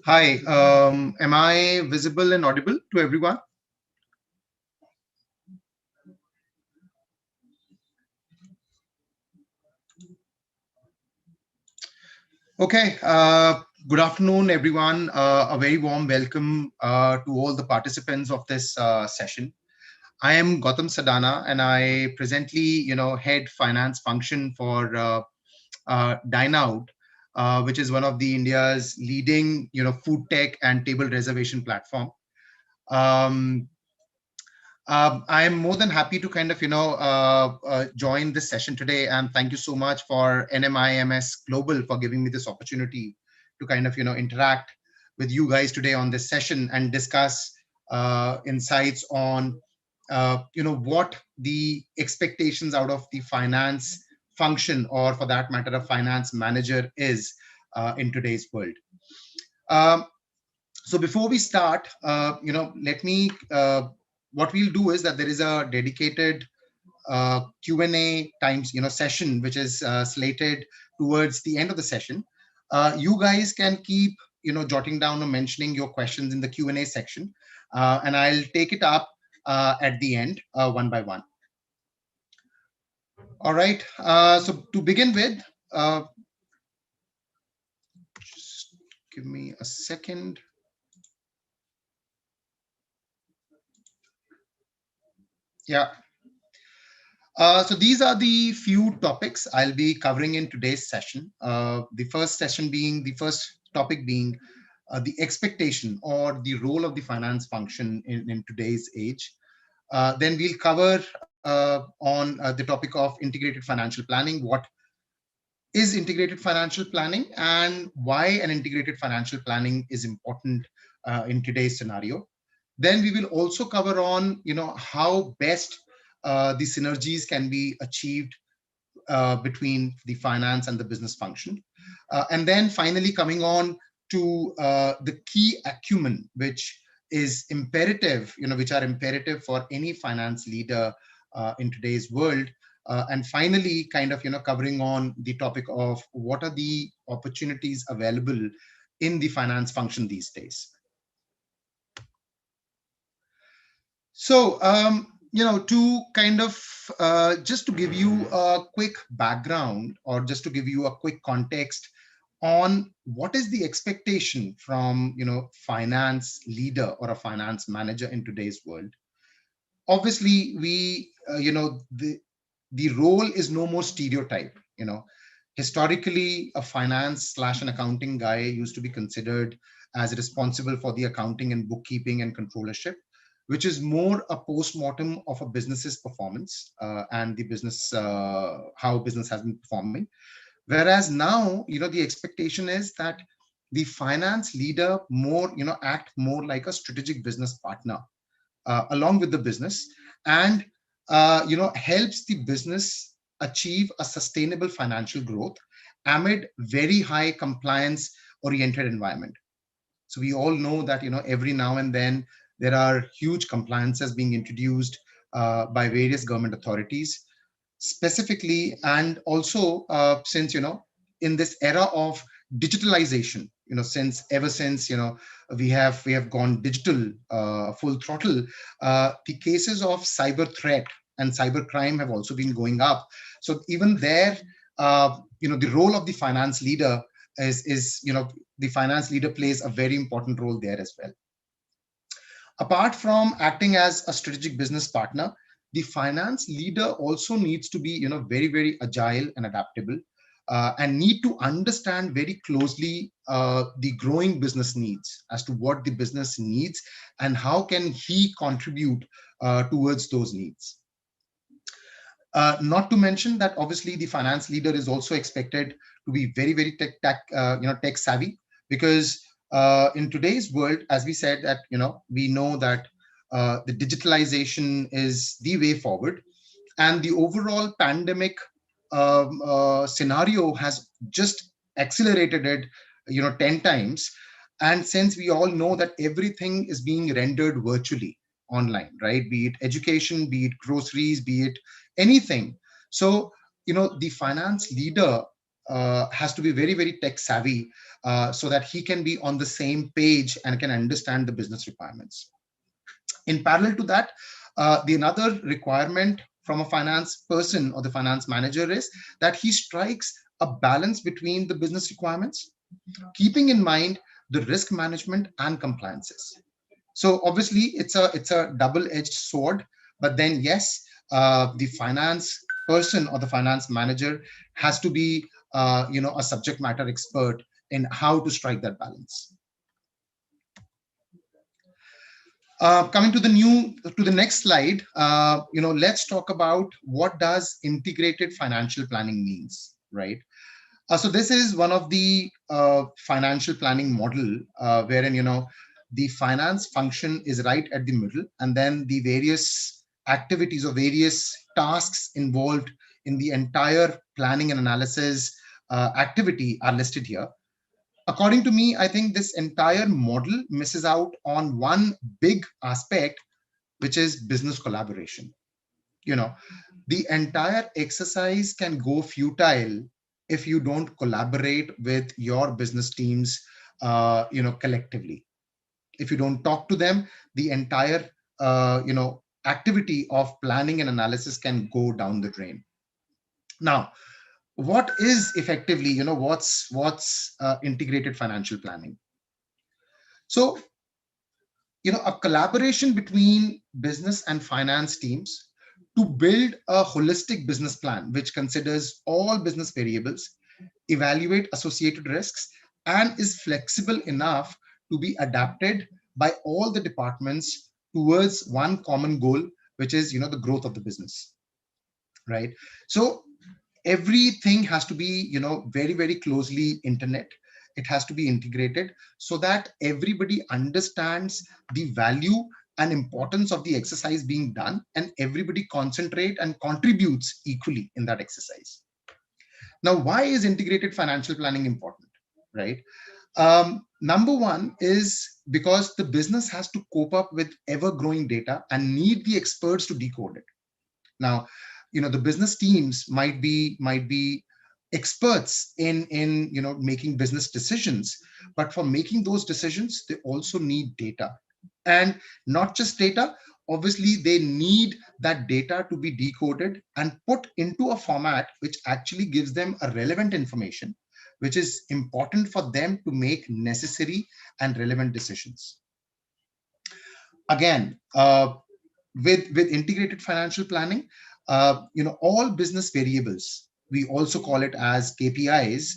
Hi, am I visible and audible to everyone? Okay, good afternoon, everyone. A very warm welcome to all the participants of this session. I am Gautam Sadana, and I presently, head finance function for Dine Out, which is one of the India's leading, food tech and table reservation platform. Um, I'm more than happy to join this session today, and thank you so much for NMIMS Global for giving me this opportunity to interact with you guys today on this session and discuss insights on what the expectations out of the finance function, or for that matter a finance manager, is in today's world. Um, so before we start, let me what we'll do is that there is a dedicated Q&A times session which is slated towards the end of the session. You guys can keep jotting down or mentioning your questions in the Q&A section, and I'll take it up at the end, one by one. All right. So to begin with, just give me a second. Yeah. So these are the few topics I'll be covering in today's session. The first topic being the expectation or the role of the finance function in today's age. Then we'll cover on the topic of integrated financial planning. What is integrated financial planning, and why an integrated financial planning is important in today's scenario. Then we will also cover on how best the synergies can be achieved between the finance and the business function. And then finally coming on to the key acumen, which is imperative, which are imperative for any finance leader in today's world. And finally, covering on the topic of what are the opportunities available in the finance function these days. So, to just to give you a quick background, or just to give you a quick context on what is the expectation from, finance leader or a finance manager in today's world. Obviously, the role is no more stereotype. Historically, a finance slash an accounting guy used to be considered as responsible for the accounting and bookkeeping and controllership, which is more a post-mortem of a business's performance and the business, how business has been performing. Whereas now, the expectation is that the finance leader more, act more like a strategic business partner along with the business, and helps the business achieve a sustainable financial growth amid very high compliance oriented environment. So we all know that every now and then there are huge compliances being introduced by various government authorities specifically, and also since in this era of digitalization, since ever since we have gone digital full throttle, the cases of cyber threat and cyber crime have also been going up. So even there, the role of the finance leader is the finance leader plays a very important role there as well. Apart from acting as a strategic business partner, the finance leader also needs to be very, very agile and adaptable, and need to understand very closely the growing business needs as to what the business needs and how can he contribute towards those needs. Not to mention that obviously the finance leader is also expected to be very, very tech savvy, because in today's world, as we said, that we know that the digitalization is the way forward, and the overall pandemic scenario has just accelerated it 10 times. And since we all know that everything is being rendered virtually online, right, be it education, be it groceries, be it anything. So the finance leader has to be very, very tech savvy, so that he can be on the same page and can understand the business requirements. In parallel to that, the another requirement from a finance person or the finance manager is that he strikes a balance between the business requirements, keeping in mind the risk management and compliances. So obviously it's a double-edged sword, but then yes, the finance person or the finance manager has to be a subject matter expert in how to strike that balance. Coming to the next slide, let's talk about what does integrated financial planning means, right? So this is one of the financial planning model, wherein the finance function is right at the middle, and then the various activities or various tasks involved in the entire planning and analysis activity are listed here. According to me, I think this entire model misses out on one big aspect, which is business collaboration. You know, the entire exercise can go futile if you don't collaborate with your business teams, collectively. If you don't talk to them, the entire, activity of planning and analysis can go down the drain. Now, what is effectively, what's integrated financial planning? So, a collaboration between business and finance teams to build a holistic business plan which considers all business variables, evaluate associated risks, and is flexible enough to be adapted by all the departments towards one common goal, which is the growth of the business, right? So everything has to be very, very closely internet. It has to be integrated so that everybody understands the value and importance of the exercise being done, and everybody concentrate and contributes equally in that exercise. Now, why is integrated financial planning important, right? Number one is because the business has to cope up with ever growing data and need the experts to decode it. Now, the business teams might be experts in making business decisions, but for making those decisions, they also need data. And not just data, obviously they need that data to be decoded and put into a format which actually gives them a relevant information, which is important for them to make necessary and relevant decisions. Again, with integrated financial planning, all business variables, we also call it as KPIs,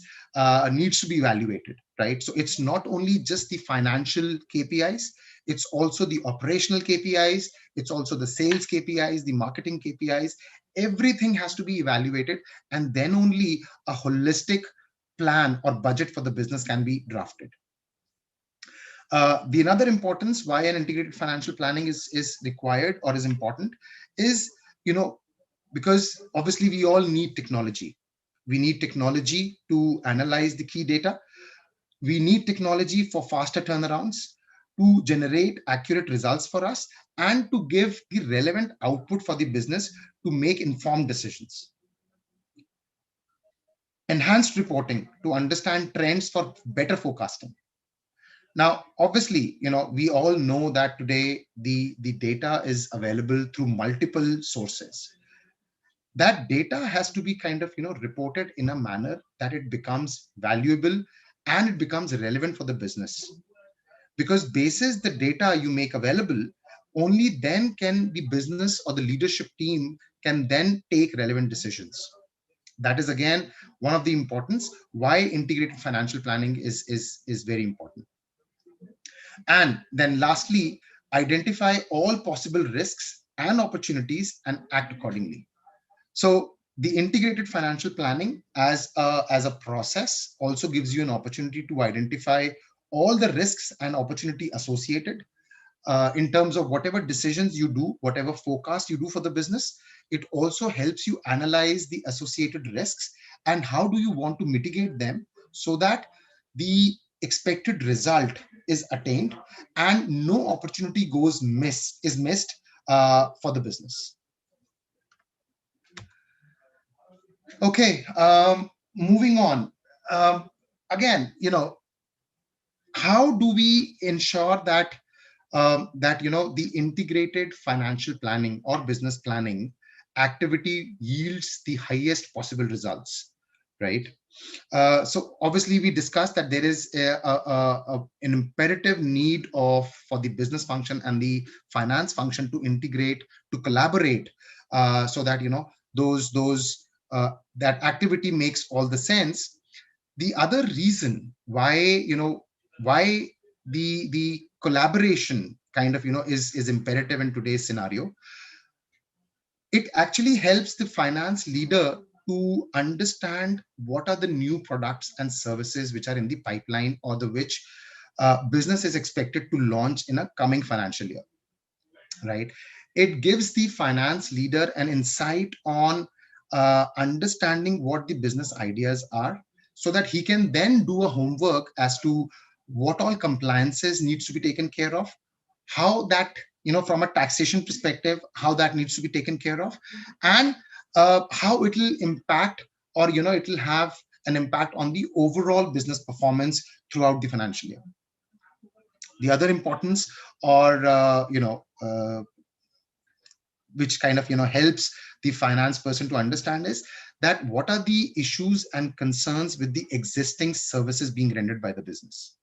needs to be evaluated, right? So it's not only just the financial KPIs, it's also the operational KPIs, it's also the sales KPIs, the marketing KPIs. Everything has to be evaluated, and then only a holistic plan or budget for the business can be drafted. The another importance why an integrated financial planning is required or is important is, because obviously we all need technology. We need technology to analyze the key data. We need technology for faster turnarounds, to generate accurate results for us, and to give the relevant output for the business to make informed decisions. Enhanced reporting to understand trends for better forecasting. Now, obviously, we all know that today the data is available through multiple sources. That data has to be kind of, reported in a manner that it becomes valuable and it becomes relevant for the business. Because basis the data you make available, only then can the business or the leadership team can then take relevant decisions. That is again one of the importance why integrated financial planning is very important. And then lastly, identify all possible risks and opportunities and act accordingly. So the integrated financial planning as a process also gives you an opportunity to identify all the risks and opportunity associated, in terms of whatever decisions you do, whatever forecast you do for the business. It also helps you analyze the associated risks and how do you want to mitigate them so that the expected result is attained and no opportunity is missed for the business. Okay. Moving on, um, again, how do we ensure that the integrated financial planning or business planning activity yields the highest possible results, right? So obviously we discussed that there is an imperative need of for the business function and the finance function to integrate, to collaborate, so that those that activity makes all the sense. The other reason why why the collaboration kind of is imperative in today's scenario, it actually helps the finance leader to understand what are the new products and services which are in the pipeline, or the which business is expected to launch in a coming financial year, right? It gives the finance leader an insight on understanding what the business ideas are, so that he can then do a homework as to what all compliances needs to be taken care of, how that, from a taxation perspective, how that needs to be taken care of, and how it will impact, or it will have an impact on the overall business performance throughout the financial year. The other importance, or which kind of helps the finance person to understand, is that what are the issues and concerns with the existing services being rendered by the business.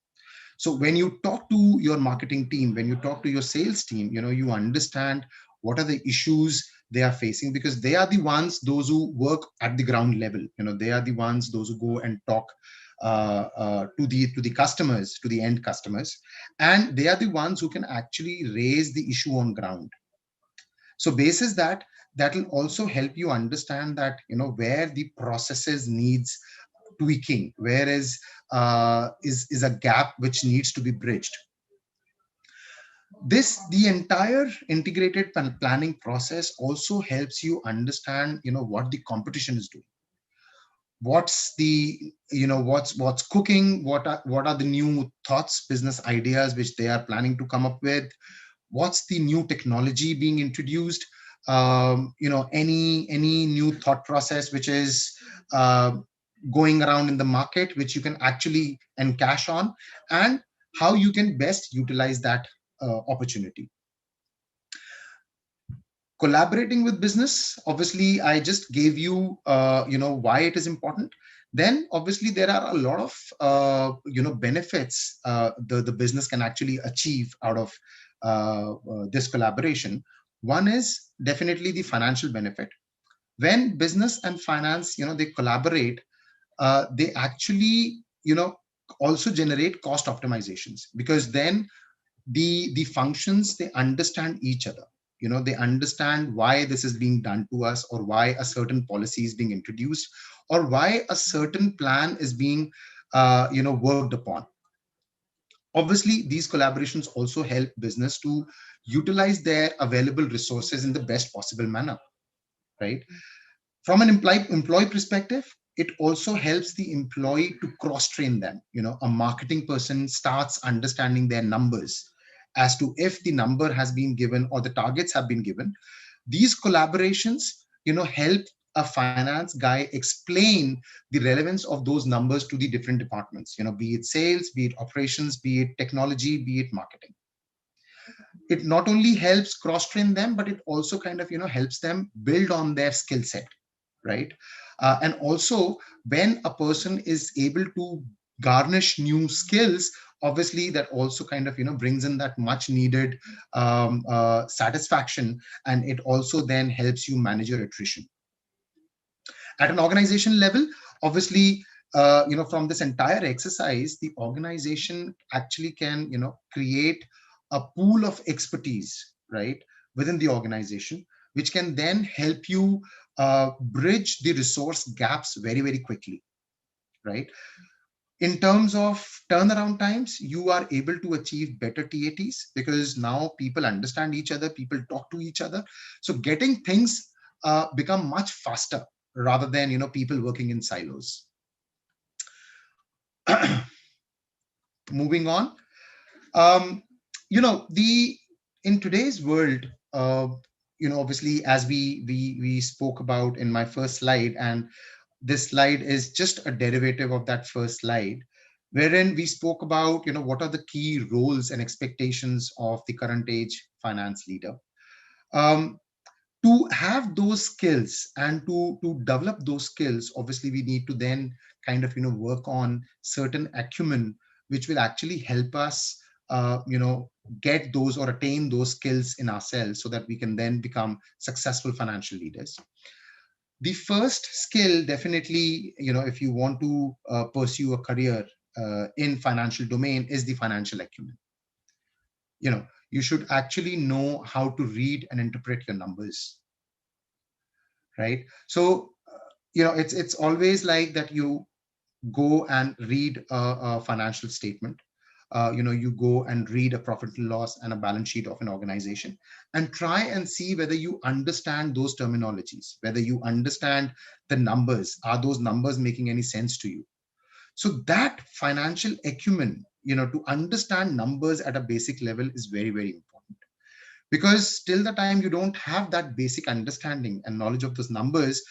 So when you talk to your marketing team, when you talk to your sales team, you understand what are the issues they are facing, because they are the ones, those who work at the ground level. They are the ones, those who go and talk to the customers, to the end customers, and they are the ones who can actually raise the issue on ground. So basis that, that will also help you understand that where the processes needs tweaking, where is a gap which needs to be bridged. This the entire integrated planning process also helps you understand what the competition is doing, what's the what's cooking, what are the new thoughts, business ideas which they are planning to come up with, what's the new technology being introduced, any new thought process which is uh, going around in the market, which you can actually encash on, and how you can best utilize that opportunity. Collaborating with business, obviously I just gave you why it is important. Then obviously there are a lot of benefits the business can actually achieve out of this collaboration. One is definitely the financial benefit. When business and finance they collaborate, they actually also generate cost optimizations, because then the functions, they understand each other. They understand why this is being done to us, or why a certain policy is being introduced, or why a certain plan is being worked upon. Obviously these collaborations also help business to utilize their available resources in the best possible manner, right? From an employee perspective, it also helps the employee to cross train them. A marketing person starts understanding their numbers, as to if the number has been given or the targets have been given. These collaborations help a finance guy explain the relevance of those numbers to the different departments, be it sales, be it operations, be it technology, be it marketing. It not only helps cross train them, but it also kind of helps them build on their skill set, right? And also, when a person is able to garnish new skills, obviously that also kind of brings in that much needed satisfaction, and it also then helps you manage your attrition at an organization level. Obviously, from this entire exercise, the organization actually can create a pool of expertise, right, within the organization, which can then help you bridge the resource gaps very, very quickly, right? In terms of turnaround times, you are able to achieve better TATs, because now people understand each other, people talk to each other. So getting things become much faster, rather than people working in silos. Moving on, um, the in today's world, obviously, as we spoke about in my first slide, and this slide is just a derivative of that first slide, wherein we spoke about, what are the key roles and expectations of the current age finance leader. Um, to have those skills and to develop those skills, obviously we need to then kind of work on certain acumen which will actually help us get those or attain those skills in ourselves so that we can then become successful financial leaders. The first skill, definitely, if you want to pursue a career in financial domain, is the financial acumen. You should actually know how to read and interpret your numbers, right? So it's always like that. You go and read a financial statement. You go and read a profit and loss and a balance sheet of an organization, and try and see whether you understand those terminologies, whether you understand the numbers. Are those numbers making any sense to you? So that financial acumen, to understand numbers at a basic level, is very, very important. Because till the time you don't have that basic understanding and knowledge of those numbers,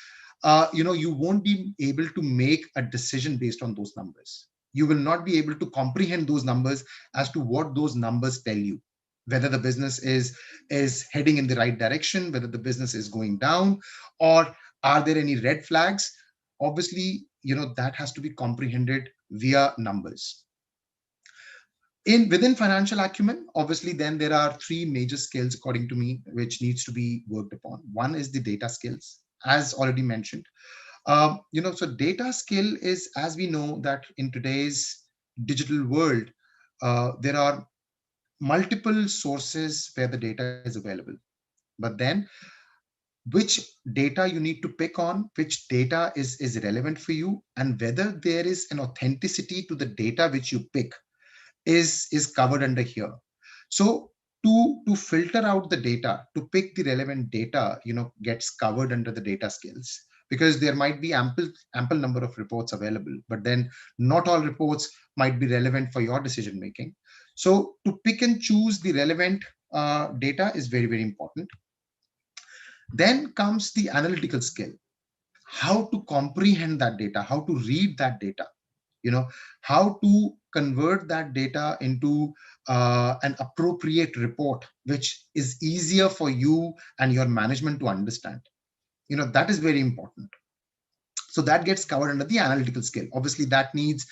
you won't be able to make a decision based on those numbers. You will not be able to comprehend those numbers as to what those numbers tell you, whether the business is heading in the right direction, whether the business is going down, or are there any red flags. Obviously, that has to be comprehended via numbers. Within financial acumen, obviously, then there are three major skills, according to me, which needs to be worked upon. One is the data skills, as already mentioned. So data skill is, as we know, that in today's digital world, there are multiple sources where the data is available. But then, which data you need to pick on, which data is relevant for you, and whether there is an authenticity to the data which you pick is covered under here. So to filter out the data, to pick the relevant data, gets covered under the data skills, because there might be ample number of reports available, but then not all reports might be relevant for your decision making. So to pick and choose the relevant data is very, very important. Then comes the analytical skill, how to comprehend that data, how to read that data, how to convert that data into an appropriate report which is easier for you and your management to understand. That is very important. So that gets covered under the analytical skill. Obviously that needs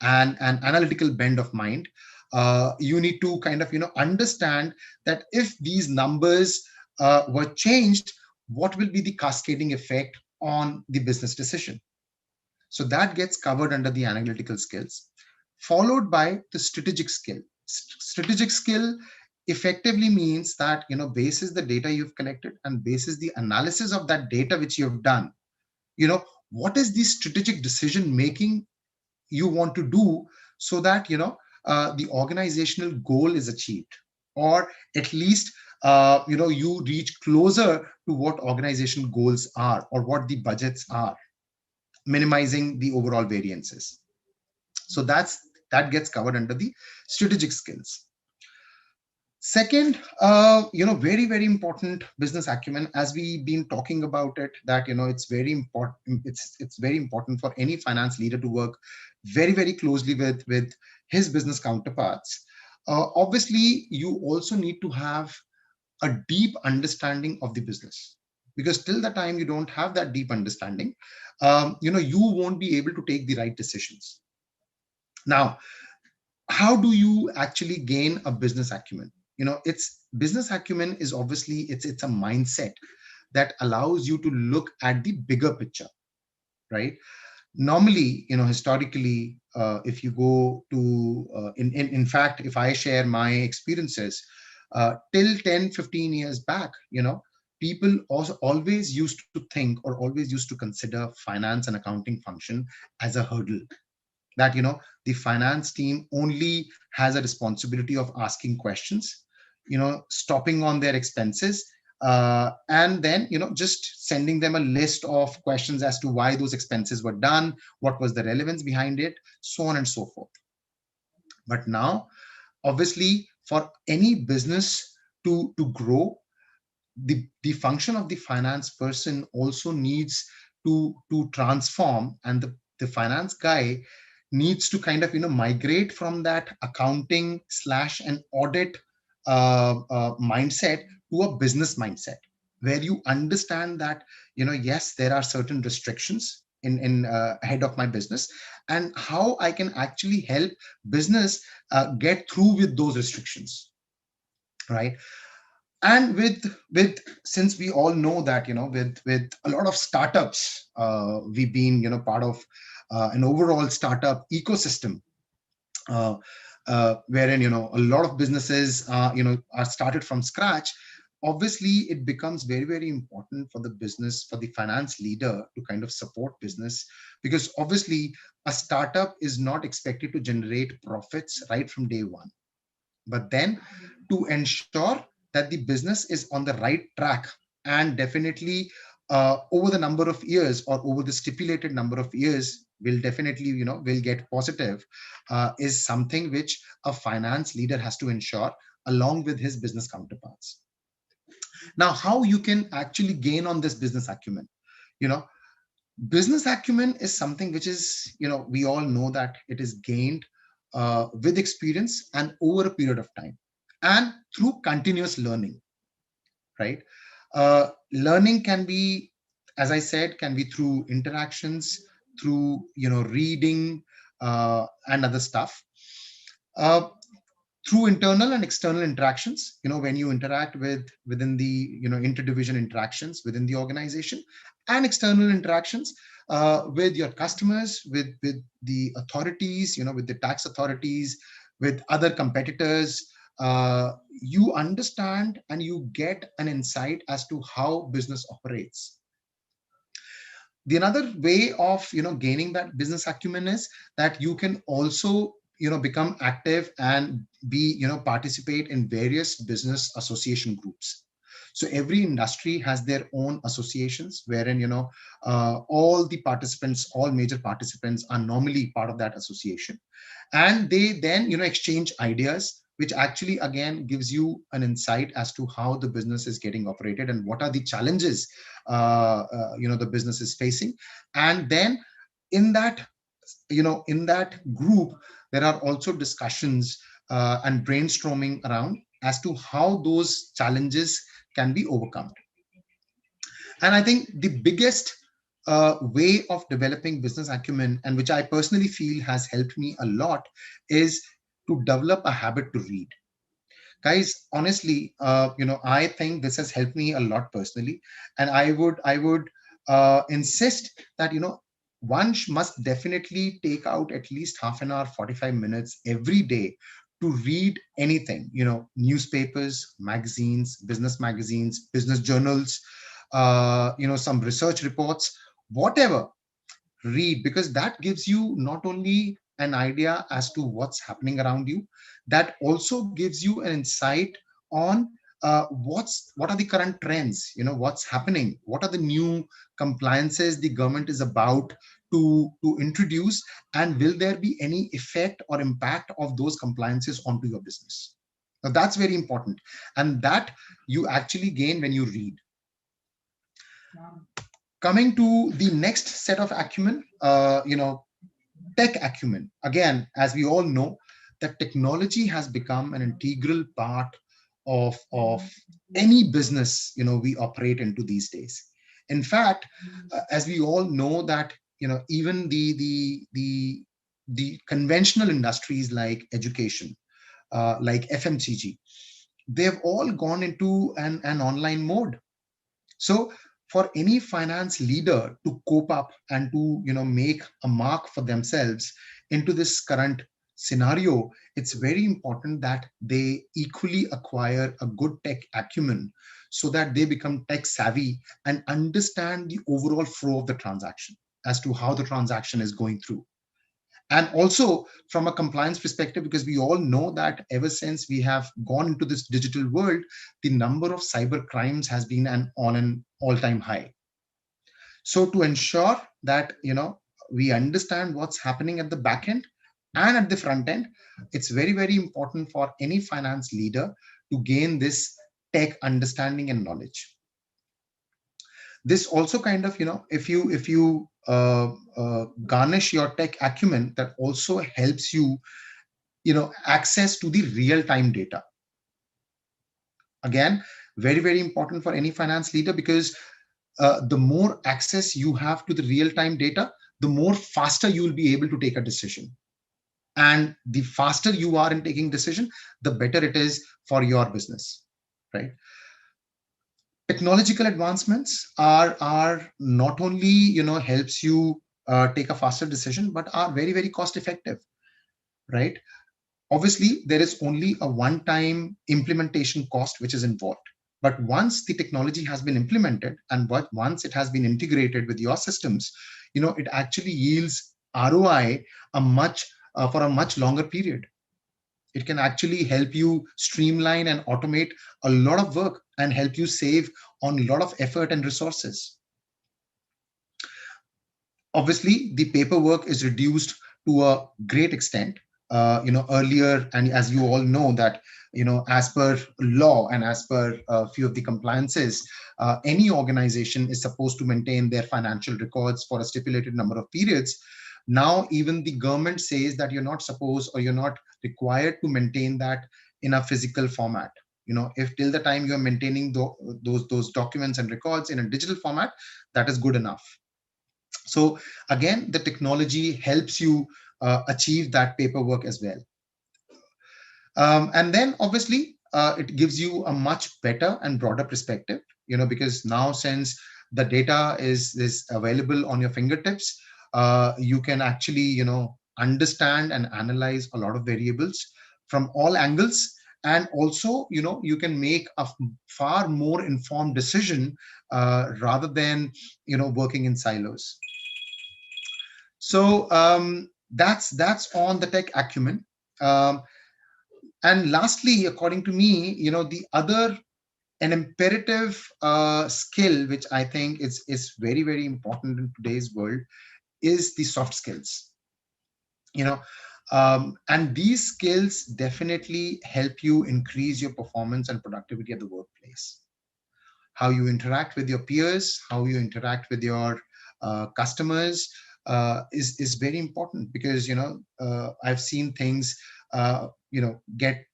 an analytical bend of mind. You need to kind of understand that if these numbers were changed, what will be the cascading effect on the business decision. So that gets covered under the analytical skills, followed by the strategic skill. Strategic skill effectively means that, basis the data you've collected and basis the analysis of that data which you've done, what is the strategic decision making you want to do, so that, the organizational goal is achieved, or at least, you reach closer to what organizational goals are or what the budgets are, minimizing the overall variances. So that gets covered under the strategic skills. Second, very, very important, business acumen, as we've been talking about it, that, it's very important. It's very important for any finance leader to work very, very closely with his business counterparts. Obviously, you also need to have a deep understanding of the business, because till the time you don't have that deep understanding, you won't be able to take the right decisions. Now, how do you actually gain a business acumen? It's business acumen is obviously it's a mindset that allows you to look at the bigger picture, right? Normally, historically, if you go to in fact, if I share my experiences, till 10-15 years back, people also always used to think or always used to consider finance and accounting function as a hurdle, that, the finance team only has a responsibility of asking questions, stopping on their expenses, and then, just sending them a list of questions as to why those expenses were done, what was the relevance behind it, so on and so forth. But now, obviously, for any business to grow, the function of the finance person also needs to transform, and the finance guy needs to kind of migrate from that accounting slash and audit mindset to a business mindset, where you understand that yes, there are certain restrictions in ahead of my business, and how I can actually help business get through with those restrictions, right? And with since we all know that with a lot of startups, we've been part of an overall startup ecosystem, uh, wherein a lot of businesses are started from scratch. Obviously it becomes very, very important for the business, for the finance leader, to kind of support business, because obviously a startup is not expected to generate profits right from day one, but then to ensure that the business is on the right track, and definitely over the number of years, or over the stipulated number of years, will definitely will get positive, is something which a finance leader has to ensure along with his business counterparts. Now, how you can actually gain on this business acumen? you know Business acumen is something which is, we all know that it is gained with experience and over a period of time, and through continuous learning, right? Learning can be, as I said, can be through interactions, through reading, and other stuff. Uh, Through internal and external interactions, when you interact within the interdivision interactions within the organization, and external interactions with your customers, with the authorities, with the tax authorities, with other competitors, you understand and you get an insight as to how business operates. The another way of gaining that business acumen is that you can also become active and be participate in various business association groups. So every industry has their own associations, wherein all the participants, all major participants, are normally part of that association, and they then exchange ideas, which actually again gives you an insight as to how the business is getting operated and what are the challenges the business is facing. And then in that in that group, there are also discussions and brainstorming around as to how those challenges can be overcome. And I think the biggest way of developing business acumen, and which I personally feel has helped me a lot, is to develop a habit to read. Guys, honestly, I think this has helped me a lot personally, and I would insist that one must definitely take out at least half an hour, 45 minutes every day to read anything, newspapers, magazines, business journals, some research reports, whatever. Read, because that gives you not only an idea as to what's happening around you, that also gives you an insight on what are the current trends, what's happening, what are the new compliances the government is about to introduce, and will there be any effect or impact of those compliances onto your business. Now that's very important, and that you actually gain when you read. Coming to the next set of acumen, tech acumen. Again, as we all know, that technology has become an integral part of any business we operate into these days. In fact, as we all know that even the conventional industries like education, like FMCG, they've all gone into an online mode. So for any finance leader to cope up and to make a mark for themselves into this current scenario, it's very important that they equally acquire a good tech acumen, so that they become tech savvy and understand the overall flow of the transaction as to how the transaction is going through. And also from a compliance perspective, because we all know that ever since we have gone into this digital world, the number of cyber crimes has been on an all-time high. So to ensure that we understand what's happening at the back end and at the front end, it's very, very important for any finance leader to gain this tech understanding and knowledge. This also kind of, if you garnish your tech acumen, that also helps you, access to the real time data. Again, very, very important for any finance leader, because the more access you have to the real time data, the more faster you will be able to take a decision. And the faster you are in taking decision, the better it is for your business, right? Technological advancements are not only, helps you take a faster decision, but are very, very cost effective, right? Obviously, there is only a one-time implementation cost which is involved. But once the technology has been implemented, and once it has been integrated with your systems, it actually yields ROI for a much longer period. It can actually help you streamline and automate a lot of work and help you save on a lot of effort and resources. Obviously, the paperwork is reduced to a great extent. Earlier, and as you all know that, as per law and as per a few of the compliances, any organization is supposed to maintain their financial records for a stipulated number of periods. Now, even the government says that you're not supposed, or you're not required to maintain that in a physical format. If till the time you're maintaining those documents and records in a digital format, that is good enough. So again, the technology helps you achieve that paperwork as well. And then obviously, it gives you a much better and broader perspective, because now, since the data is available on your fingertips, you can actually, understand and analyze a lot of variables from all angles. And also, you can make a far more informed decision rather than, working in silos. So that's on the tech acumen. Um, and lastly, according to me, the other an imperative skill which I think is very, very important in today's world is the soft skills. You know, and these skills definitely help you increase your performance and productivity at the workplace. How you interact with your peers, how you interact with your customers is very important, because I've seen things get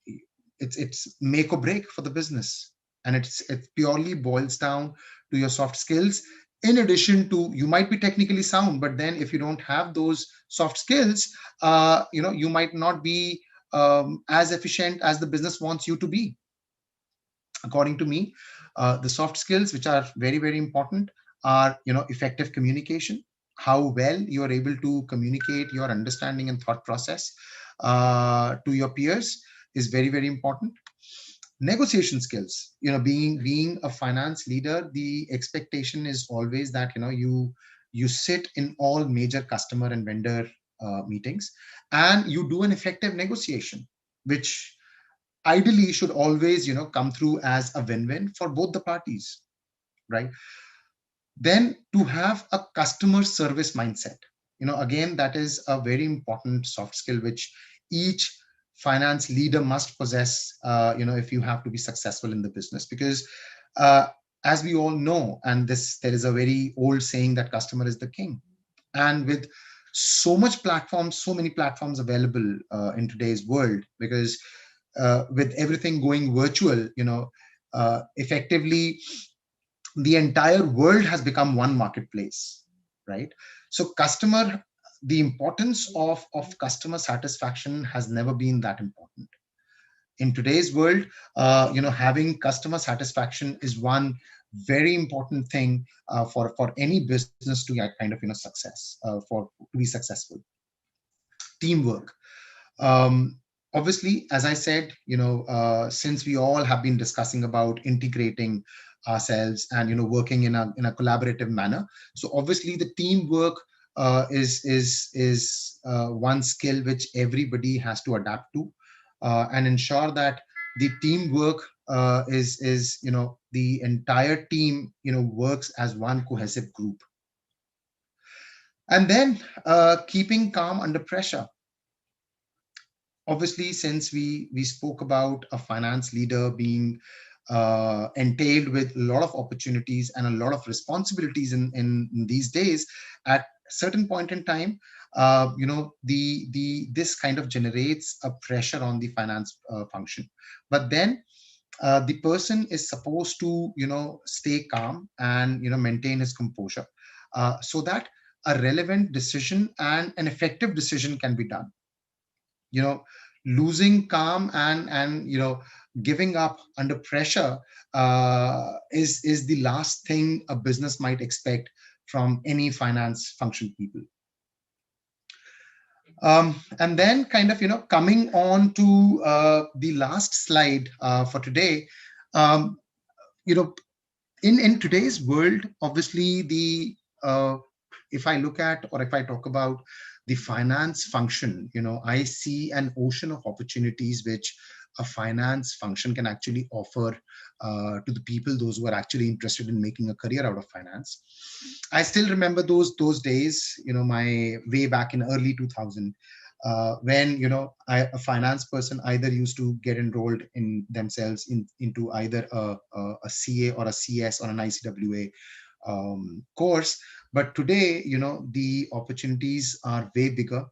it's make or break for the business, and it purely boils down to your soft skills. In addition to, you might be technically sound, but then if you don't have those soft skills, you might not be as efficient as the business wants you to be. According to me, the soft skills which are very, very important are, effective communication. How well you are able to communicate your understanding and thought process to your peers is very, very important. Negotiation skills, being a finance leader, the expectation is always that, you sit in all major customer and vendor meetings, and you do an effective negotiation, which ideally should always, come through as a win-win for both the parties, right? Then to have a customer service mindset, again, that is a very important soft skill which each finance leader must possess, if you have to be successful in the business. Because as we all know, and there is a very old saying that customer is the king. And with so many platforms available in today's world, because with everything going virtual, effectively the entire world has become one marketplace, right? So the importance of customer satisfaction has never been that important. In today's world, having customer satisfaction is one very important thing for any business to get kind of, success, for to be successful. Teamwork. Um, Obviously, as I said, since we all have been discussing about integrating ourselves and, working in a collaborative manner, so obviously the teamwork is one skill which everybody has to adapt to, and ensure that the teamwork is the entire team works as one cohesive group. And then keeping calm under pressure. Obviously, since we spoke about a finance leader being entailed with a lot of opportunities and a lot of responsibilities in these days. At a certain point in time, this kind of generates a pressure on the finance function. But then the person is supposed to stay calm and maintain his composure, so that a relevant decision and an effective decision can be done. you know Losing calm and giving up under pressure is the last thing a business might expect from any finance function people. And then kind of coming on to the last slide for today. um, you know in today's world, obviously, the if I look at, or if I talk about the finance function, I see an ocean of opportunities which a finance function can actually offer to the people, those who are actually interested in making a career out of finance. I still remember those days, my way back in early 2000, when a finance person either used to get enrolled in themselves into either a CA or a CS or an ICWA course. But today, the opportunities are way bigger,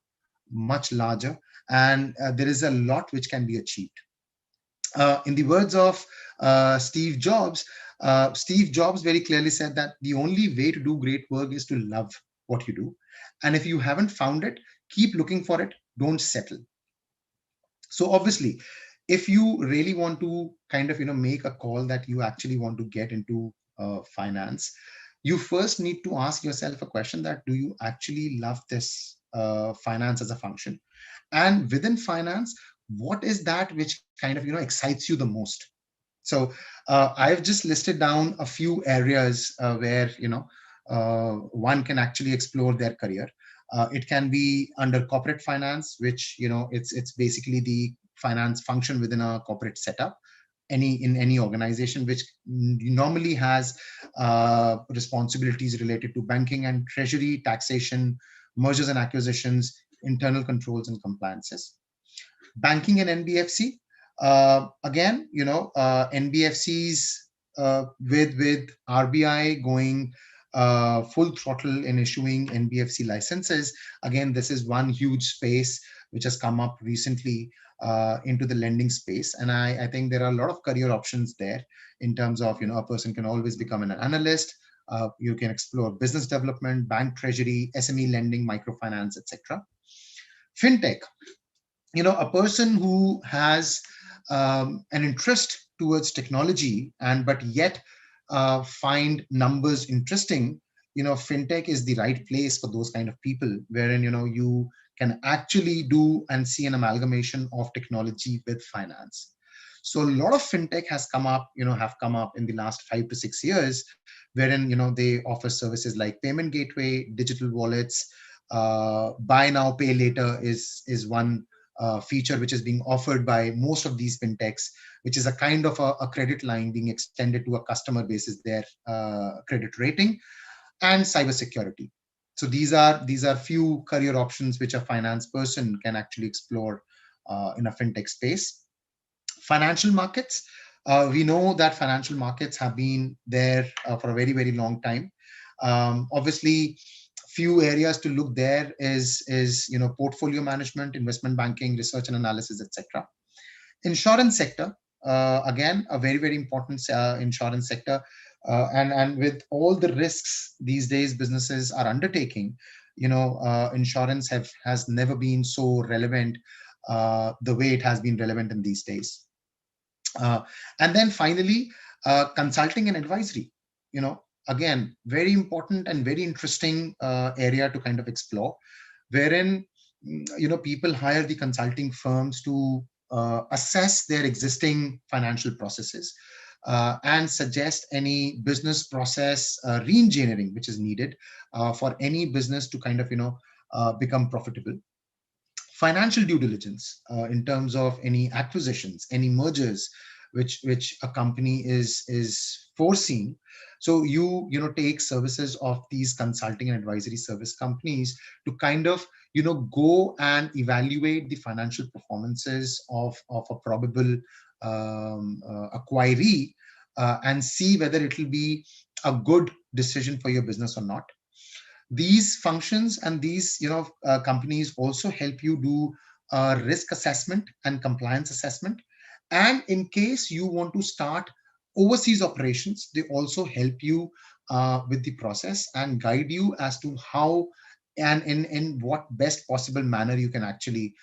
much larger, and there is a lot which can be achieved. In the words of Steve Jobs very clearly said that the only way to do great work is to love what you do. And if you haven't found it, keep looking for it, don't settle. So obviously, if you really want to kind of make a call that you actually want to get into finance, you first need to ask yourself a question: that do you actually love this finance as a function? And within finance, what is that which kind of excites you the most? So I've just listed down a few areas where one can actually explore their career. It can be under corporate finance, which it's basically the finance function within a corporate setup, any organization, which normally has responsibilities related to banking and treasury, taxation, mergers and acquisitions, internal controls and compliances. Banking and NBFC. Again, NBFCs, with RBI going full throttle in issuing NBFC licenses. Again, this is one huge space which has come up recently into the lending space, and I think there are a lot of career options there, in terms of a person can always become an analyst. You can explore business development, bank treasury, SME lending, microfinance, etc. Fintech. A person who has an interest towards technology, and but yet find numbers interesting, fintech is the right place for those kind of people, wherein you can actually do and see an amalgamation of technology with finance. So a lot of fintech has come up, have come up in the last 5 to 6 years, wherein they offer services like payment gateway, digital wallets, buy now pay later is one feature which is being offered by most of these fintechs, which is a kind of a credit line being extended to a customer basis, their credit rating, and cybersecurity. So these are few career options which a finance person can actually explore in a fintech space. Financial markets. We know that financial markets have been there for a very, very long time. Obviously, few areas to look there is portfolio management, investment banking, research and analysis, etc. Insurance sector, again, a very, very important insurance sector, and with all the risks these days businesses are undertaking, insurance has never been so relevant the way it has been relevant in these days. uh, and then finally, consulting and advisory. Again, very important and very interesting area to kind of explore, wherein people hire the consulting firms to assess their existing financial processes, and suggest any business process re-engineering which is needed for any business to kind of become profitable. Financial due diligence, in terms of any acquisitions, any mergers which a company is foreseeing. So take services of these consulting and advisory service companies to kind of go and evaluate the financial performances of a probable acquiree, and see whether it will be a good decision for your business or not. These functions and these companies also help you do risk assessment and compliance assessment. And in case you want to start overseas operations, they also help you with the process and guide you as to how and in what best possible manner you can actually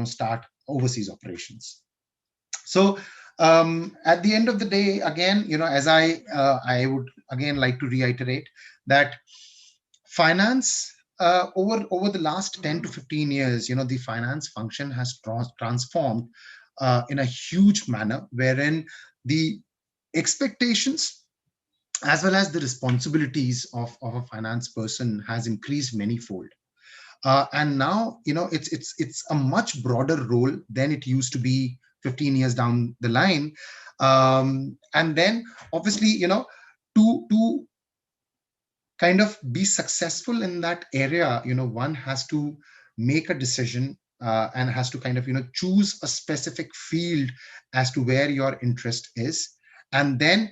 start overseas operations. So at the end of the day, again, as I would again like to reiterate that finance, over the last 10 to 15 years, the finance function has transformed in a huge manner, wherein the expectations as well as the responsibilities of a finance person has increased manyfold. And now, it's a much broader role than it used to be 15 years down the line. And then obviously, to kind of be successful in that area, one has to make a decision, and has to kind of choose a specific field as to where your interest is. And then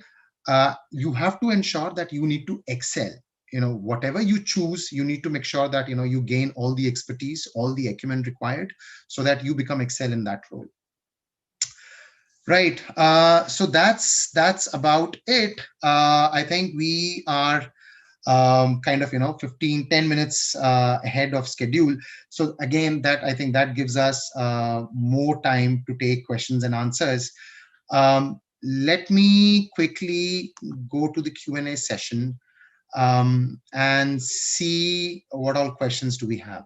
you have to ensure that you need to excel. Whatever you choose, you need to make sure that you gain all the expertise, all the acumen required, so that you become excel in that role. Right. So that's about it. I think we are kind of 10 minutes ahead of schedule. So again, that I think that gives us more time to take questions and answers. Let me quickly go to the Q&A session and see what all questions do we have.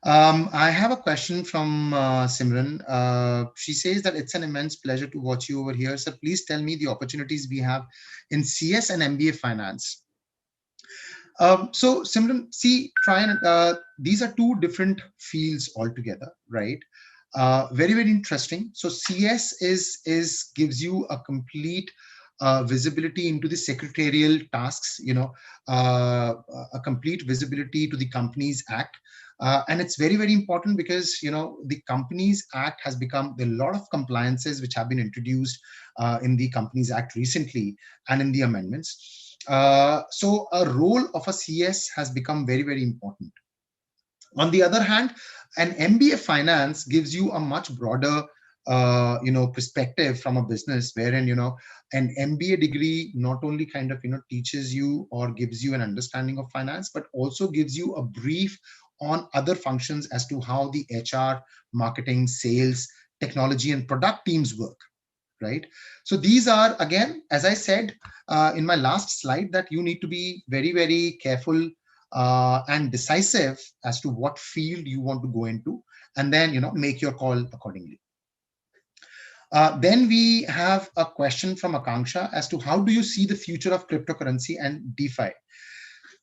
I have a question from Simran. She says that it's an immense pleasure to watch you over here. So please tell me the opportunities we have in CS and MBA finance. So Simran, see, these are two different fields altogether, right? Very, very interesting. So CS is gives you a complete visibility into the secretarial tasks, a complete visibility to the Companies Act. And it's very, very important because, the Companies Act has become a lot of compliances which have been introduced in the Companies Act recently and in the amendments. So a role of a CS has become very, very important. On the other hand, an MBA finance gives you a much broader perspective from a business, wherein an MBA degree not only kind of teaches you or gives you an understanding of finance, but also gives you a brief on other functions as to how the HR, marketing, sales, technology, and product teams work. Right. So these are, again, as I said in my last slide, that you need to be very, very careful and decisive as to what field you want to go into, and then make your call accordingly. Then we have a question from Akanksha as to how do you see the future of cryptocurrency and DeFi?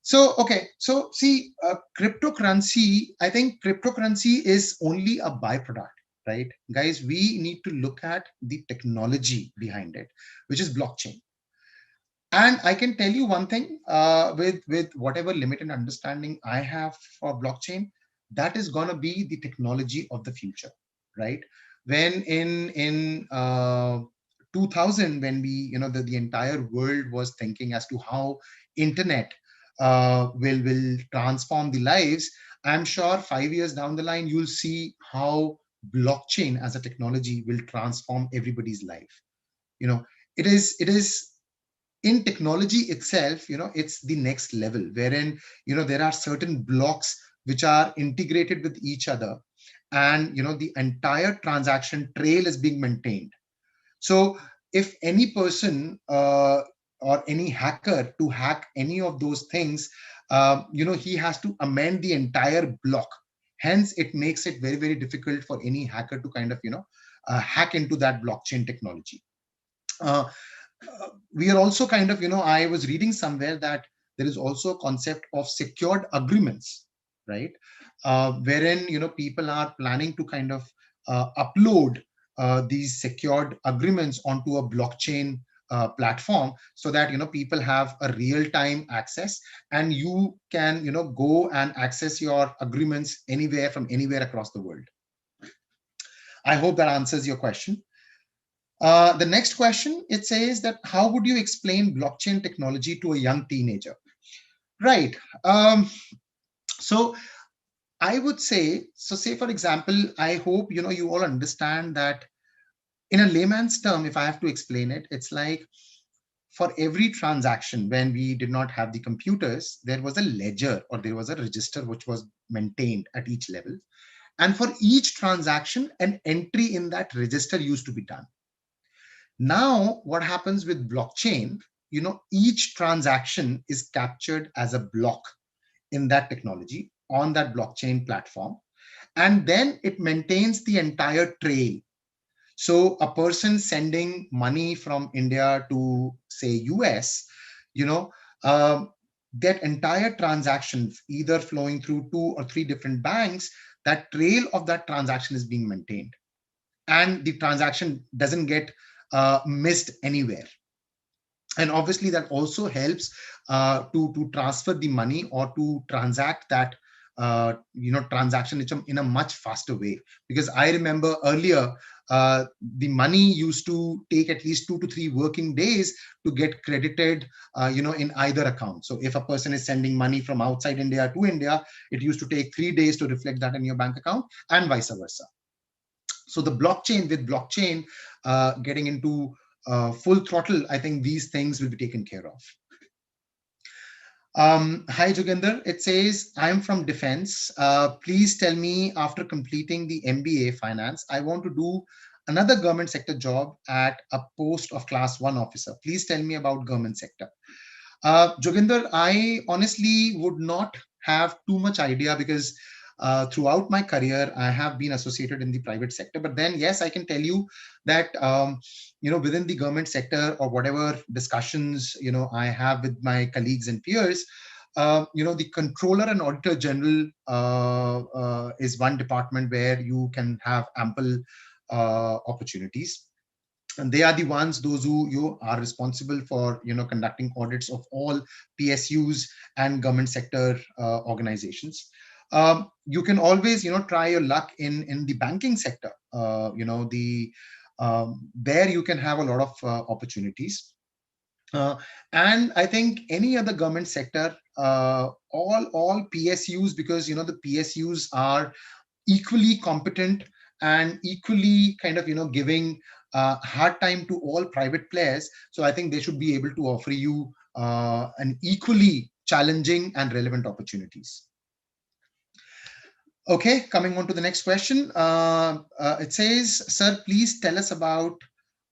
So, okay, so see, cryptocurrency, I think cryptocurrency is only a byproduct, right? Guys, we need to look at the technology behind it, which is blockchain. And I can tell you one thing, with whatever limited understanding I have for blockchain, that is going to be the technology of the future, right? When in 2000, when we, the entire world was thinking as to how internet will transform the lives, I'm sure 5 years down the line, you'll see how blockchain as a technology will transform everybody's life. It is in technology itself, it's the next level, wherein there are certain blocks which are integrated with each other, and the entire transaction trail is being maintained. So if any person or any hacker to hack any of those things, he has to amend the entire block. Hence it makes it very, very difficult for any hacker to kind of hack into that blockchain technology. We are also kind of, I was reading somewhere that there is also a concept of secured agreements, right? Wherein, people are planning to kind of upload these secured agreements onto a blockchain platform, so that, people have a real-time access, and you can, go and access your agreements anywhere from anywhere across the world. I hope that answers your question. The next question, it says that how would you explain blockchain technology to a young teenager? Right. So I would say, so say for example, I hope you all understand that in a layman's term, if I have to explain it, it's like for every transaction, when we did not have the computers, there was a ledger or there was a register which was maintained at each level. And for each transaction, an entry in that register used to be done. Now, what happens with blockchain, each transaction is captured as a block in that technology on that blockchain platform. And then it maintains the entire trail. So a person sending money from India to, say, US, you know, um, that entire transaction, either flowing through 2 or 3 different banks, that trail of that transaction is being maintained. And the transaction doesn't get missed anywhere. And obviously that also helps to transfer the money or to transact that transaction in a much faster way. Because I remember earlier, the money used to take at least 2 to 3 working days to get credited in either account. So if a person is sending money from outside India to India, it used to take 3 days to reflect that in your bank account, and vice versa. So the blockchain getting into full throttle, I think these things will be taken care of. Hi, Joginder. It says, I'm from defense. Please tell me, after completing the MBA finance, I want to do another government sector job at a post of class 1 officer. Please tell me about government sector. Joginder, I honestly would not have too much idea, because throughout my career, I have been associated in the private sector. But then, yes, I can tell you that, within the government sector or whatever discussions, I have with my colleagues and peers, the controller and auditor general is one department where you can have ample opportunities. And they are the ones, those who you are responsible for conducting audits of all PSUs and government sector organizations. You can always try your luck in the banking sector. There you can have a lot of opportunities. And I think any other government sector, all PSUs, because the PSUs are equally competent and equally kind of giving hard time to all private players. So I think they should be able to offer you an equally challenging and relevant opportunities. Okay, coming on to the next question. It says, sir, please tell us about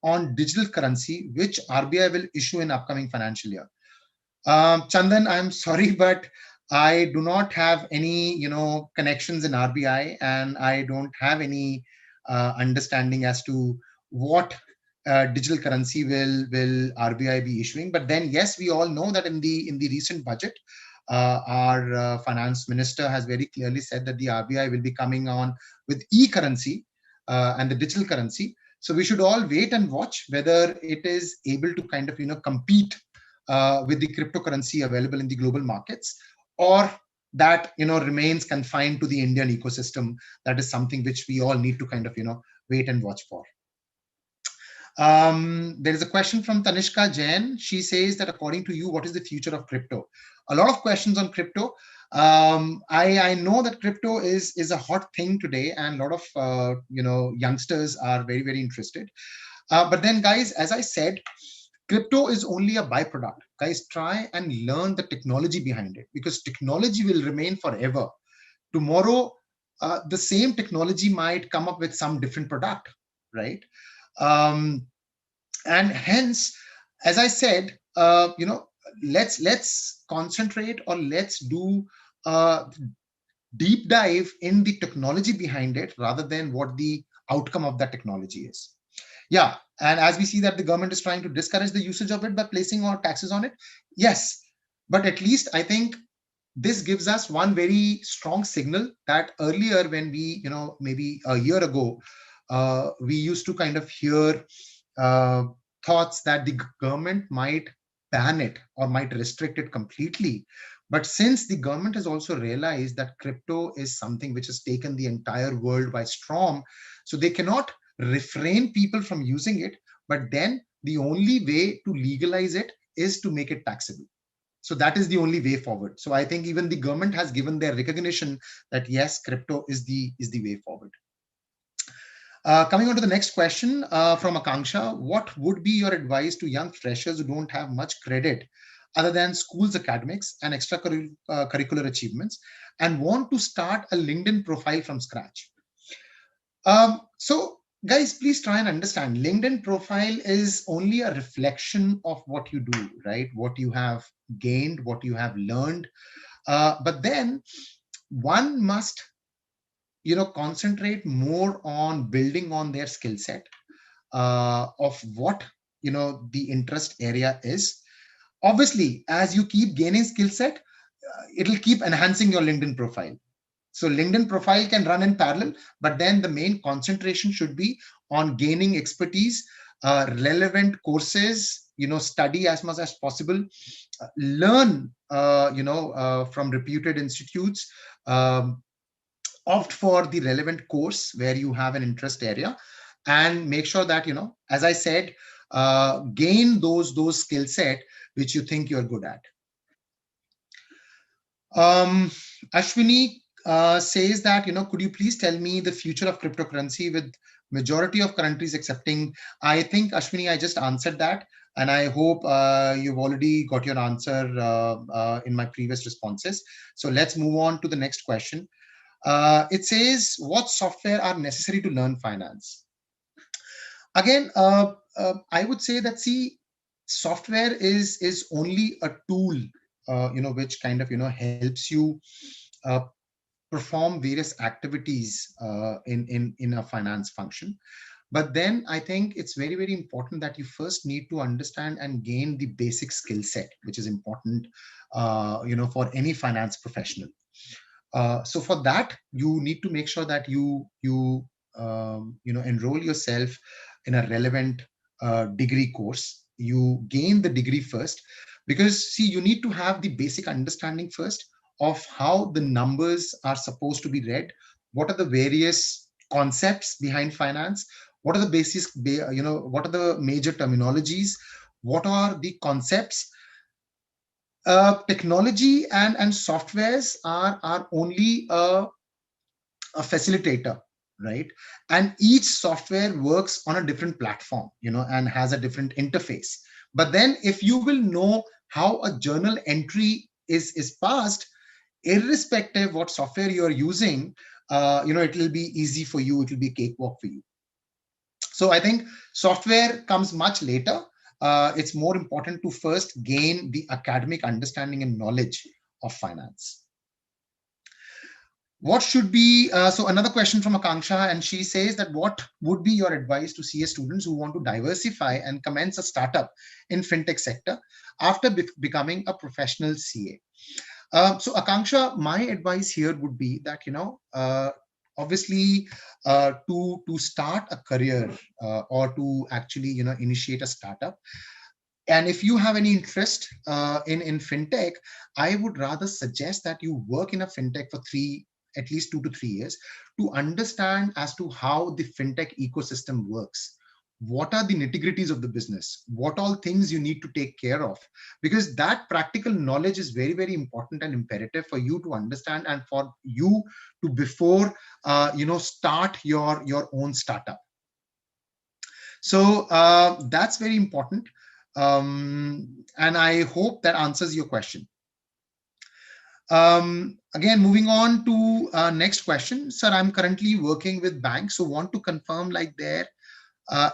on digital currency, which RBI will issue in upcoming financial year. Chandan, I'm sorry, but I do not have any, connections in RBI, and I don't have any understanding as to what digital currency will RBI be issuing. But then, yes, we all know that in the recent budget, our finance minister has very clearly said that the RBI will be coming on with e-currency and the digital currency. So we should all wait and watch whether it is able to kind of compete with the cryptocurrency available in the global markets, or that remains confined to the Indian ecosystem. That is something which we all need to kind of wait and watch for. There is a question from Tanishka Jain. She says that, according to you, what is the future of crypto? A lot of questions on crypto. I know that crypto is a hot thing today, and a lot of youngsters are very, very interested. But then, guys, as I said, crypto is only a byproduct. Guys, try and learn the technology behind it, because technology will remain forever. Tomorrow, the same technology might come up with some different product, right? And hence, as I said, let's concentrate, or let's do a deep dive in the technology behind it rather than what the outcome of that technology is. Yeah, and as we see that the government is trying to discourage the usage of it by placing more taxes on it, yes, but at least I think this gives us one very strong signal that earlier, when we, maybe a year ago, we used to kind of hear thoughts that the government might ban it or might restrict it completely. But since the government has also realized that crypto is something which has taken the entire world by storm, so they cannot refrain people from using it, but then the only way to legalize it is to make it taxable. So that is the only way forward. So I think even the government has given their recognition that yes, crypto is the way forward. Coming on to the next question from Akanksha, what would be your advice to young freshers who don't have much credit other than school's academics and extracurricular achievements and want to start a LinkedIn profile from scratch? So, guys, please try and understand LinkedIn profile is only a reflection of what you do, right? What you have gained, what you have learned. But then one must concentrate more on building on their skill set of what the interest area is. Obviously, as you keep gaining skill set, it'll keep enhancing your LinkedIn profile. So LinkedIn profile can run in parallel, but then the main concentration should be on gaining expertise, relevant courses, study as much as possible, learn from reputed institutes, opt for the relevant course where you have an interest area, and make sure that as I said, gain those skill set which you think you're good at. Ashwini says that could you please tell me the future of cryptocurrency with majority of countries accepting? I think, Ashwini, I just answered that, and I hope you've already got your answer in my previous responses. So let's move on to the next question. It says, what software are necessary to learn finance? Again, I would say that, see, software is only a tool, which kind of helps you uh, perform various activities in a finance function. But then I think it's very, very important that you first need to understand and gain the basic skill set, which is important, for any finance professional. So for that, you need to make sure that you enroll yourself in a relevant degree course. You gain the degree first, because see, you need to have the basic understanding first of how the numbers are supposed to be read. What are the various concepts behind finance? What are the basics? What are the major terminologies? What are the concepts? Technology and softwares are only a facilitator, right? And each software works on a different platform, and has a different interface. But then if you will know how a journal entry is passed, irrespective what software you're using, it will be easy for you, it will be a cakewalk for you. So I think software comes much later. It's more important to first gain the academic understanding and knowledge of finance. What should be, so another question from Akanksha, and she says that what would be your advice to CA students who want to diversify and commence a startup in fintech sector after becoming a professional CA? So Akanksha, my advice here would be that, obviously, to start a career or to actually, initiate a startup, and if you have any interest in fintech, I would rather suggest that you work in a fintech for at least 2 to 3 years, to understand as to how the fintech ecosystem works. What are the nitty-gritties of the business? What all things you need to take care of? Because that practical knowledge is very, very important and imperative for you to understand, and for you to, before start your own startup. So that's very important. And I hope that answers your question. Again, moving on to next question. Sir, I'm currently working with banks, so want to confirm, like, there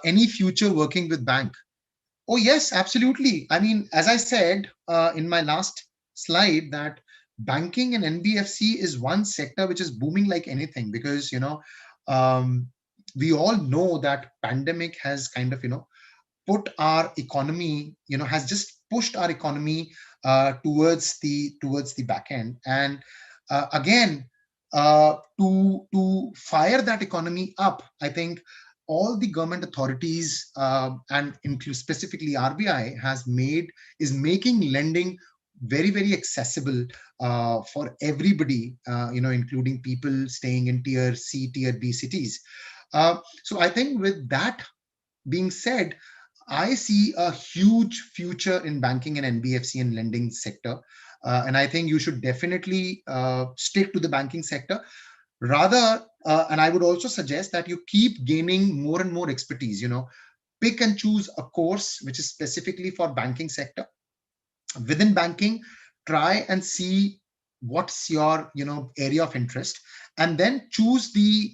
any future working with bank? Oh, yes, absolutely. I mean, as I said in my last slide, that banking and NBFC is one sector which is booming like anything, because, um, we all know that pandemic has kind of, put our economy, has just pushed our economy towards the back end. And again, to fire that economy up, I think all the government authorities and include specifically RBI is making lending very, very accessible for everybody, including people staying in tier C, tier B cities. So I think with that being said, I see a huge future in banking and NBFC and lending sector. And I think you should definitely stick to the banking sector. Rather, and I would also suggest that you keep gaining more and more expertise. Pick and choose a course which is specifically for banking sector. Within banking, try and see what's your area of interest, and then choose the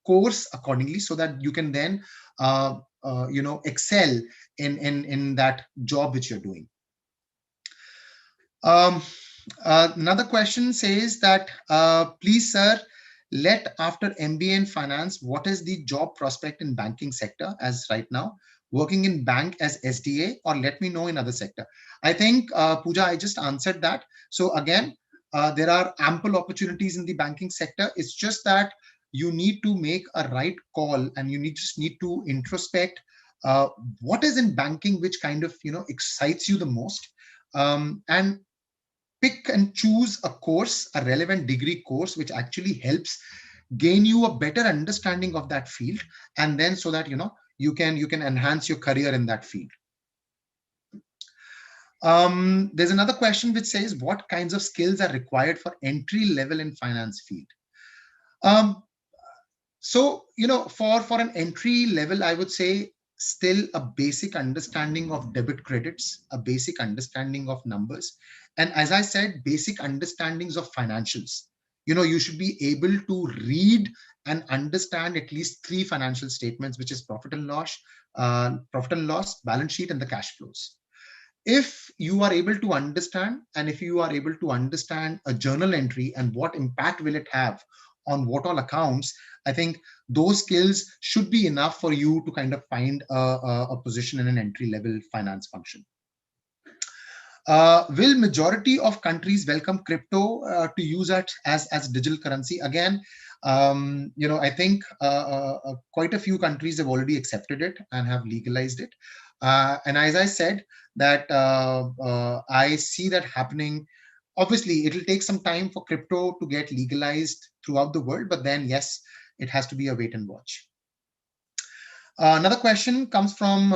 course accordingly, so that you can then excel in that job which you're doing. Another question says that, please, sir, let after MBA in finance, what is the job prospect in banking sector as right now? Working in bank as SDA, or let me know in other sector. I think, Pooja, I just answered that. So again, there are ample opportunities in the banking sector. It's just that you need to make a right call, and you just need to introspect uh, what is in banking which kind of excites you the most, and pick and choose a course, a relevant degree course, which actually helps gain you a better understanding of that field, and then so that you can enhance your career in that field. There's another question which says, what kinds of skills are required for entry level in finance field? um, So, for an entry level, I would say still a basic understanding of debit credits, a basic understanding of numbers. And as I said, basic understandings of financials. You should be able to read and understand at least three financial statements, which is profit and loss, balance sheet, and the cash flows. If you are able to understand, and if you are able to understand a journal entry and what impact will it have on what all accounts, I think those skills should be enough for you to kind of find a position in an entry level finance function. Will majority of countries welcome crypto to use it as digital currency? Again, I think quite a few countries have already accepted it and have legalized it. And as I said, that I see that happening. Obviously, it'll take some time for crypto to get legalized throughout the world, but then yes, it has to be a wait and watch. Another question comes from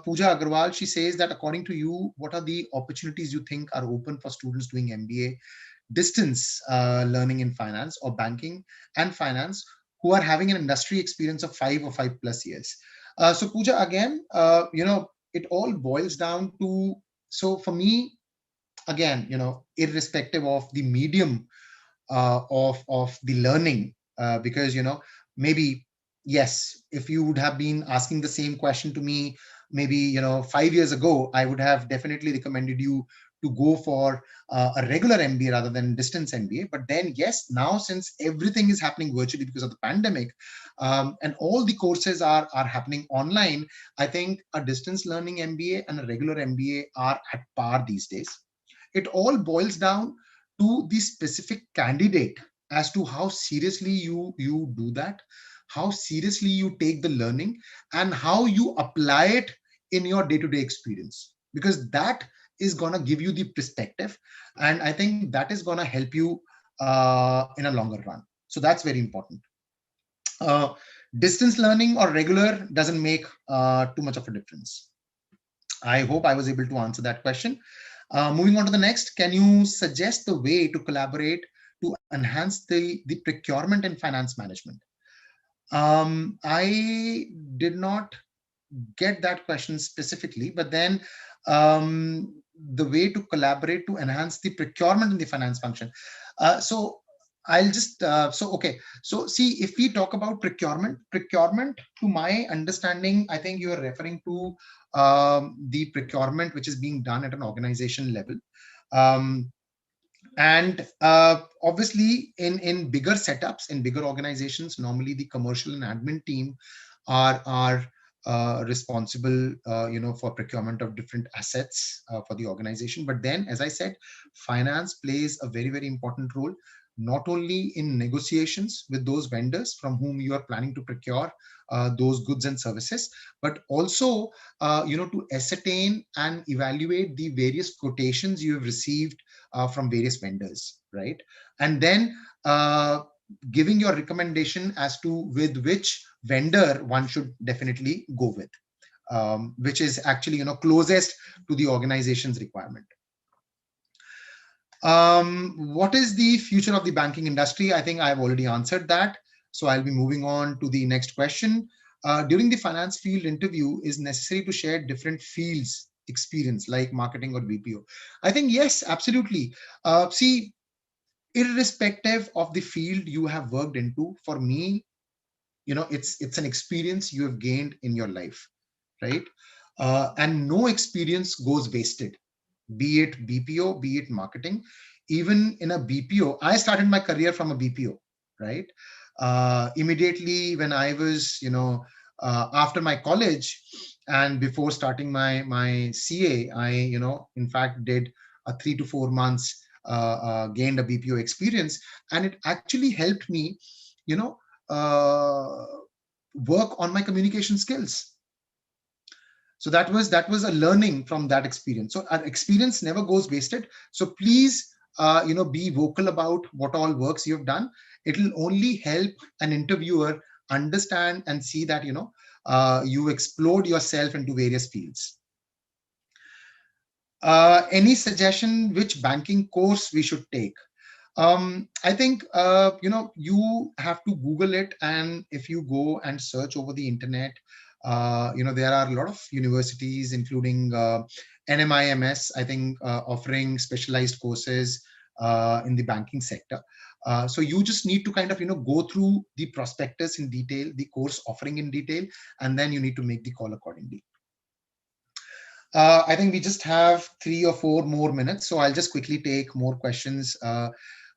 Pooja Agarwal. She says that, according to you, what are the opportunities you think are open for students doing MBA distance learning in finance or banking and finance, who are having an industry experience of 5 or 5+ years? So Pooja, again, it all boils down to, so for me, again, irrespective of the medium of the learning, because maybe, yes, if you would have been asking the same question to me maybe 5 years ago, I would have definitely recommended you to go for a regular MBA rather than distance MBA. But then yes, now since everything is happening virtually because of the pandemic, and all the courses are happening online, I think a distance learning MBA and a regular MBA are at par these days. It all boils down to the specific candidate as to how seriously you do that, how seriously you take the learning, and how you apply it in your day-to-day experience, because that is going to give you the perspective, and I think that is going to help you in a longer run. So that's very important. uh, Distance learning or regular doesn't make too much of a difference. I hope I was able to answer that question. Moving on to the next, can you suggest the way to collaborate to enhance the procurement and finance management? I did not get that question specifically, but then the way to collaborate to enhance the procurement in the finance function. So I'll just, okay. So see, if we talk about procurement, to my understanding, I think you are referring to the procurement which is being done at an organization level. Um, and obviously, in bigger setups, in bigger organizations, normally the commercial and admin team are responsible, for procurement of different assets for the organization. But then, as I said, finance plays a very, very important role, not only in negotiations with those vendors from whom you are planning to procure those goods and services, but also, to ascertain and evaluate the various quotations you have received from various vendors, right? And then giving your recommendation as to with which vendor one should definitely go with, which is actually closest to the organization's requirement. What is the future of the banking industry? I think I've already answered that. So I'll be moving on to the next question. During the finance field interview, is necessary to share different fields experience like marketing or BPO? I think yes, absolutely. See, irrespective of the field you have worked into, for me, it's an experience you have gained in your life, right? And no experience goes wasted, be it BPO, be it marketing. Even in a BPO, I started my career from a BPO, right? Immediately when I was, after my college and before starting my CA, I, in fact, did a 3 to 4 months, gained a BPO experience, and it actually helped me, you know, work on my communication skills. So that was a learning from that experience. So our experience never goes wasted. So please, be vocal about what all works you have done. It will only help an interviewer understand and see that you explored yourself into various fields. Any suggestion which banking course we should take? I think you have to Google it, and if you go and search over the internet, there are a lot of universities, including NMIMS, I think, offering specialized courses in the banking sector. So you just need to kind of go through the prospectus in detail, the course offering in detail, and then you need to make the call accordingly. I think we just have 3 or 4 more minutes, so I'll just quickly take more questions.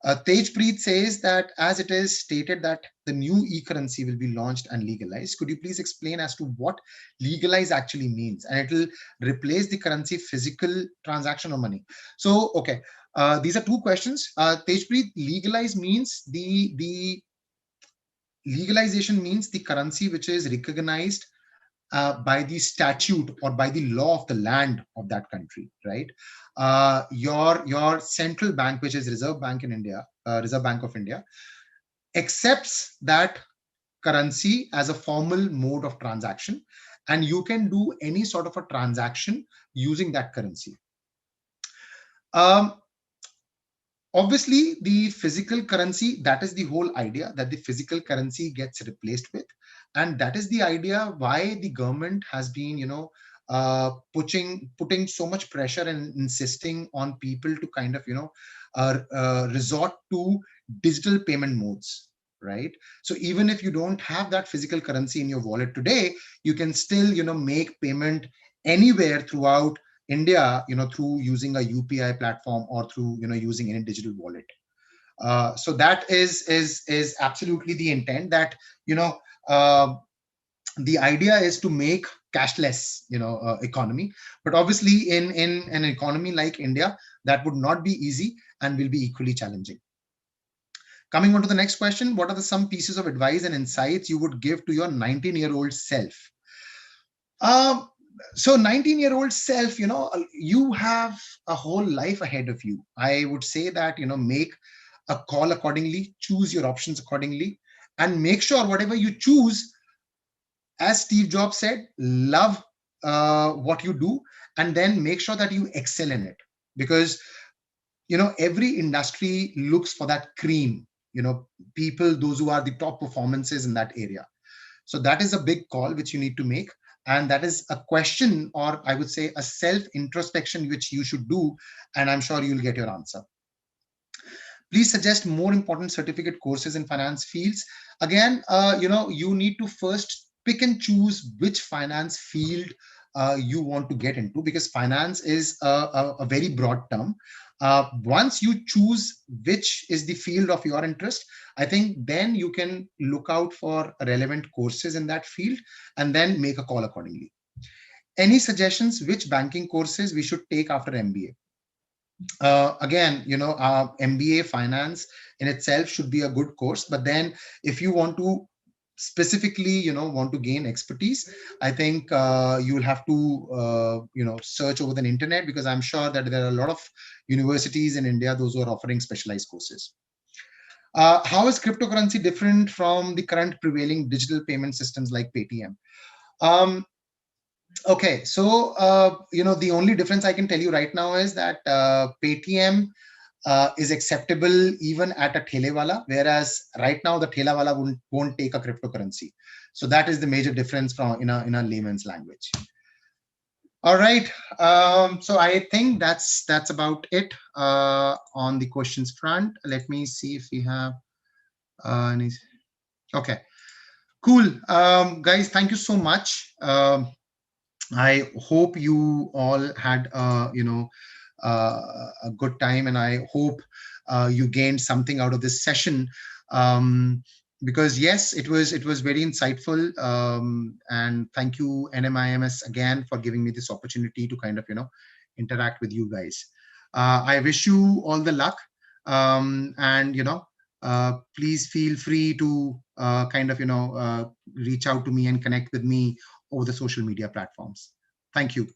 Tejpreet says that as it is stated that the new e-currency will be launched and legalized, could you please explain as to what legalize actually means? And it will replace the currency physical transaction or money. So, okay, these are two questions. Tejpreet, legalize means the legalization means the currency which is recognized by the statute or by the law of the land of that country, right? Your central bank, which is Reserve Bank in India, Reserve Bank of India, accepts that currency as a formal mode of transaction, and you can do any sort of a transaction using that currency. Obviously, the physical currency, that is the whole idea, that the physical currency gets replaced with. And that is the idea why the government has been, putting so much pressure and insisting on people to kind of, resort to digital payment modes, right? So even if you don't have that physical currency in your wallet today, you can still, make payment anywhere throughout India, through using a UPI platform or through, using any digital wallet. So that is absolutely the intent, that, the idea is to make cashless, economy. But obviously, in an economy like India, that would not be easy and will be equally challenging. Coming on to the next question, what are some pieces of advice and insights you would give to your 19-year-old self? So 19-year-old self, you have a whole life ahead of you. I would say that, make a call accordingly, choose your options accordingly, and make sure whatever you choose, as Steve Jobs said, love what you do, and then make sure that you excel in it. Because, every industry looks for that cream, people, those who are the top performances in that area. So that is a big call which you need to make. And that is a question, or I would say a self introspection, which you should do. And I'm sure you'll get your answer. Please suggest more important certificate courses in finance fields. Again, you need to first pick and choose which finance field you want to get into, because finance is a very broad term. Once you choose which is the field of your interest, I think then you can look out for relevant courses in that field and then make a call accordingly. Any suggestions which banking courses we should take after MBA? Again, MBA finance in itself should be a good course. But then if you want to specifically want to gain expertise, I think you will have to search over the internet, because I'm sure that there are a lot of universities in India, those who are offering specialized courses. How is cryptocurrency different from the current prevailing digital payment systems like Paytm? um, okay, so the only difference I can tell you right now is that Paytm is acceptable even at a thelewala, whereas right now the thelewala won't take a cryptocurrency. So that is the major difference from in a layman's language. All right. So I think that's about it on the questions front. Let me see if we have any. Okay, cool. Guys, thank you so much. I hope you all had a good time, and I hope you gained something out of this session. Because yes, it was very insightful, and thank you NMIMS again for giving me this opportunity to kind of interact with you guys. I wish you all the luck, and please feel free to kind of reach out to me and connect with me over the social media platforms. Thank you.